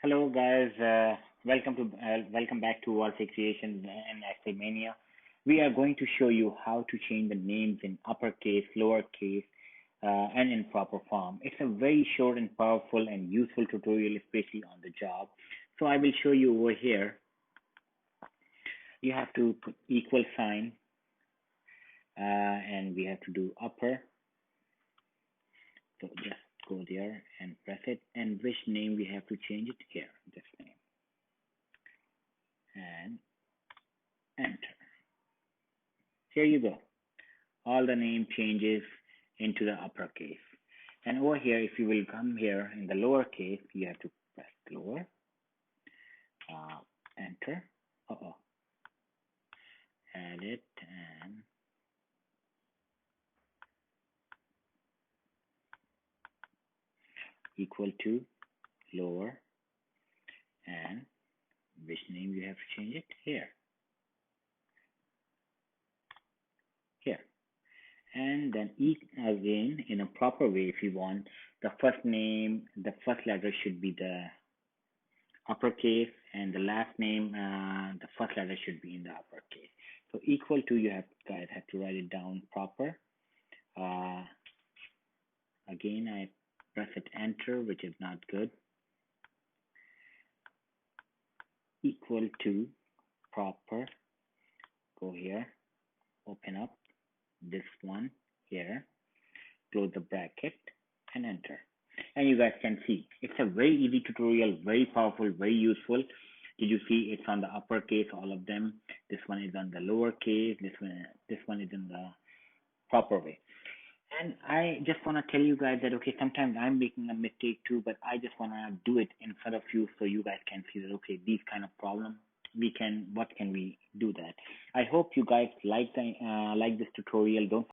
Hello, guys. Welcome back to Wallfix Creations and Mania. We are going to show you how to change the names in uppercase, lowercase, and in proper form. It's a very short and powerful and useful tutorial, especially on the job. So I will show you over here. You have to put equal sign, and we have to do upper. So just go there and press it. And which name we have to change it here? This name. And enter. Here you go. All the name changes into the uppercase. And over here, if you will come here in the lowercase, you have to press lower, enter, add it, and equal to lower, and which name you have to change it here. And then again in a proper way, if you want, the first name, the first letter should be the uppercase, and the last name, the first letter should be in the uppercase. So equal to, you guys have to write it down proper. Again, I press it enter, which is not good. Equal to proper. Go here, open up this one here, close the bracket, and enter. And you guys can see it's a very easy tutorial, very powerful, very useful. Did you see it's on the uppercase, all of them? This one is on the lowercase, this one is in the proper way. And I just want to tell you guys that okay, sometimes I'm making a mistake too, but I just want to do it in front of you so you guys can see that okay, these kind of problems what can we do that. I hope you guys like this tutorial. Don't